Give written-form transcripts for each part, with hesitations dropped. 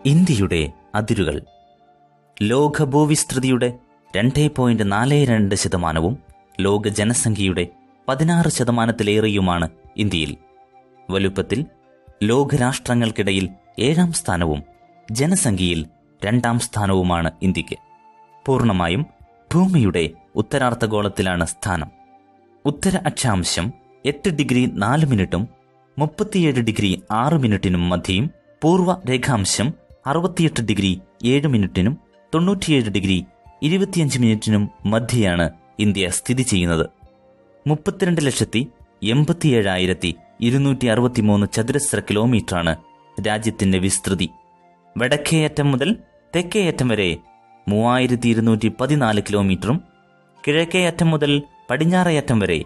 ഇന്ത്യയുടെ അതിരുകൾ. ലോക ഭൂവിസ്തൃതിയുടെ 2.42%, ലോക ജനസംഖ്യയുടെ 16%-ലേറെയുമാണ് ഇന്ത്യയിൽ. വലുപ്പത്തിൽ ലോകരാഷ്ട്രങ്ങൾക്കിടയിൽ 7ാം സ്ഥാനവും ജനസംഖ്യയിൽ 2ാം സ്ഥാനവുമാണ് ഇന്ത്യക്ക്. പൂർണ്ണമായും ഭൂമിയുടെ ഉത്തരാർദ്ധഗോളത്തിലാണ് സ്ഥാനം. ഉത്തര അക്ഷാംശം 8 ഡിഗ്രി 4 മിനിറ്റും 37 ഡിഗ്രി 6 മിനിറ്റിനും മധ്യയും, പൂർവ്വ രേഖാംശം 68 ഡിഗ്രി 7 മിനിറ്റിനും 97 ഡിഗ്രി 25 മിനിറ്റിനും മധ്യയാണ് ഇന്ത്യ സ്ഥിതി ചെയ്യുന്നത്. 32,87,263 ചതുരശ്ര കിലോമീറ്ററാണ് രാജ്യത്തിന്റെ വിസ്തൃതി. വടക്കേയറ്റം മുതൽ തെക്കേയറ്റം വരെ 3,214 കിലോമീറ്ററും കിഴക്കേയറ്റം മുതൽ പടിഞ്ഞാറേയറ്റം വരെ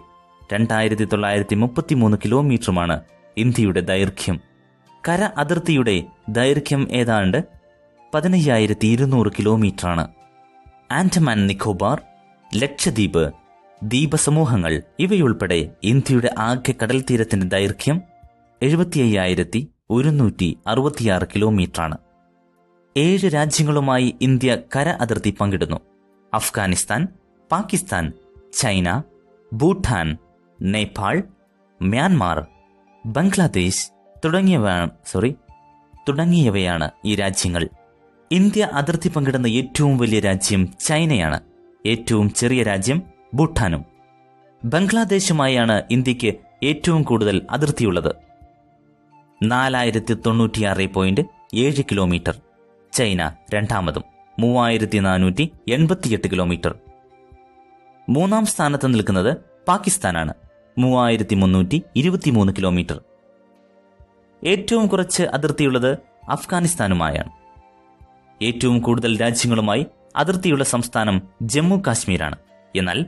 2,933 കിലോമീറ്ററുമാണ് ഇന്ത്യയുടെ ദൈർഘ്യം. കര അതിർത്തിയുടെ ദൈർഘ്യം ഏതാണ്ട് 15,200 കിലോമീറ്ററാണ്. ആൻഡമാൻ നിക്കോബാർ, ലക്ഷദ്വീപ്, ദ്വീപസമൂഹങ്ങൾ ഇവയുൾപ്പെടെ ഇന്ത്യയുടെ ആകെ കടൽ തീരത്തിന്റെ ദൈർഘ്യം 75,166 കിലോമീറ്ററാണ്. 7 രാജ്യങ്ങളുമായി ഇന്ത്യ കര അതിർത്തി പങ്കിടുന്നു. അഫ്ഗാനിസ്ഥാൻ, പാകിസ്ഥാൻ, ചൈന, ഭൂട്ടാൻ, നേപ്പാൾ, മ്യാൻമാർ, ബംഗ്ലാദേശ് തുടങ്ങിയവയാണ് ഈ രാജ്യങ്ങൾ. ഇന്ത്യ അതിർത്തി പങ്കിടുന്ന ഏറ്റവും വലിയ രാജ്യം ചൈനയാണ്. ഏറ്റവും ചെറിയ രാജ്യം ഭൂട്ടാനും. ബംഗ്ലാദേശുമായാണ് ഇന്ത്യക്ക് ഏറ്റവും കൂടുതൽ അതിർത്തിയുള്ളത്, 4,096.7 കിലോമീറ്റർ. ചൈന രണ്ടാമതും 3,488 കിലോമീറ്റർ. 3ാം സ്ഥാനത്ത് നിൽക്കുന്നത് പാകിസ്ഥാനാണ്, 3,323 കിലോമീറ്റർ. ഏറ്റവും കുറച്ച് അതിർത്തിയുള്ളത് അഫ്ഗാനിസ്ഥാനുമായാണ്. ഏറ്റവും കൂടുതൽ രാജ്യങ്ങളുമായി അതിർത്തിയുള്ള സംസ്ഥാനം ജമ്മു കാശ്മീരാണ്. എന്നാൽ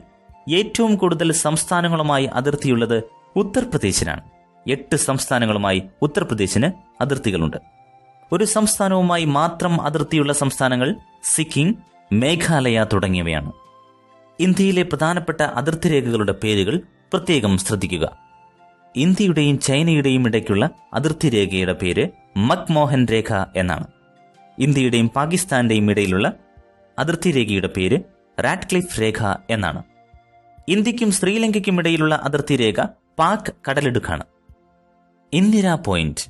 ഏറ്റവും കൂടുതൽ സംസ്ഥാനങ്ങളുമായി അതിർത്തിയുള്ളത് ഉത്തർപ്രദേശിനാണ്. 8 സംസ്ഥാനങ്ങളുമായി ഉത്തർപ്രദേശിന് അതിർത്തികളുണ്ട്. ഒരു സംസ്ഥാനവുമായി മാത്രം അതിർത്തിയുള്ള സംസ്ഥാനങ്ങൾ സിക്കിം, മേഘാലയ തുടങ്ങിയവയാണ്. ഇന്ത്യയിലെ പ്രധാനപ്പെട്ട അതിർത്തി രേഖകളുടെ പേരുകൾ പ്രത്യേകം ശ്രദ്ധിക്കുക. ഇന്ത്യയുടെയും ചൈനയുടെയും ഇടയ്ക്കുള്ള അതിർത്തി രേഖയുടെ പേര് മക്മോഹൻ രേഖ എന്നാണ്. ഇന്ത്യയുടെയും പാകിസ്ഥാന്റെയും ഇടയിലുള്ള അതിർത്തി രേഖയുടെ പേര് റാഡ്ക്ലിഫ് രേഖ എന്നാണ്. ഇന്ത്യക്കും ശ്രീലങ്കയ്ക്കും ഇടയിലുള്ള അതിർത്തി രേഖ പാക് കടലിടുക്കാണ്. ഇന്ദിര പോയിന്റ്.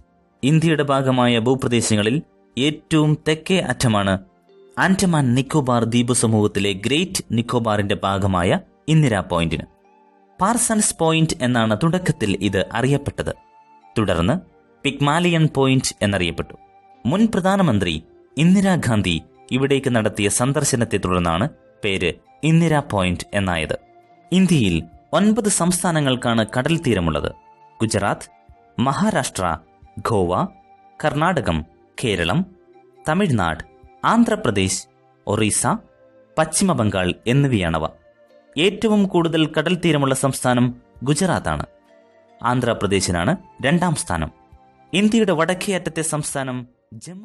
ഇന്ത്യയുടെ ഭാഗമായ ഭൂപ്രദേശങ്ങളിൽ ഏറ്റവും തെക്കേ അറ്റമാണ് ആൻഡമാൻ നിക്കോബാർ ദ്വീപ് സമൂഹത്തിലെ ഗ്രേറ്റ് നിക്കോബാറിന്റെ ഭാഗമായ ഇന്ദിര പോയിന്റിന്. പാർസൺസ് പോയിന്റ് എന്നാണ് തുടക്കത്തിൽ ഇത് അറിയപ്പെട്ടത്. തുടർന്ന് പിഗ്മാലിയൻ പോയിന്റ് എന്നറിയപ്പെട്ടു. മുൻ പ്രധാനമന്ത്രി ഇന്ദിരാഗാന്ധി ഇവിടേക്ക് നടത്തിയ സന്ദർശനത്തെ തുടർന്നാണ് പേര് ഇന്ദിര പോയിന്റ് എന്നായത്. ഇന്ത്യയിൽ 9 സംസ്ഥാനങ്ങൾക്കാണ് കടൽ തീരമുള്ളത്. ഗുജറാത്ത്, മഹാരാഷ്ട്ര, ഗോവ, കർണാടകം, കേരളം, തമിഴ്നാട്, ആന്ധ്രാപ്രദേശ്, ഒറീസ, പശ്ചിമ ബംഗാൾ എന്നിവയാണവ. ഏറ്റവും കൂടുതൽ കടൽ തീരമുള്ള സംസ്ഥാനം ഗുജറാത്താണ്. ആന്ധ്രാപ്രദേശിനാണ് 2ാം സ്ഥാനം. ഇന്ത്യയുടെ വടക്കേ അറ്റത്തെ സംസ്ഥാനം ജമ്മു.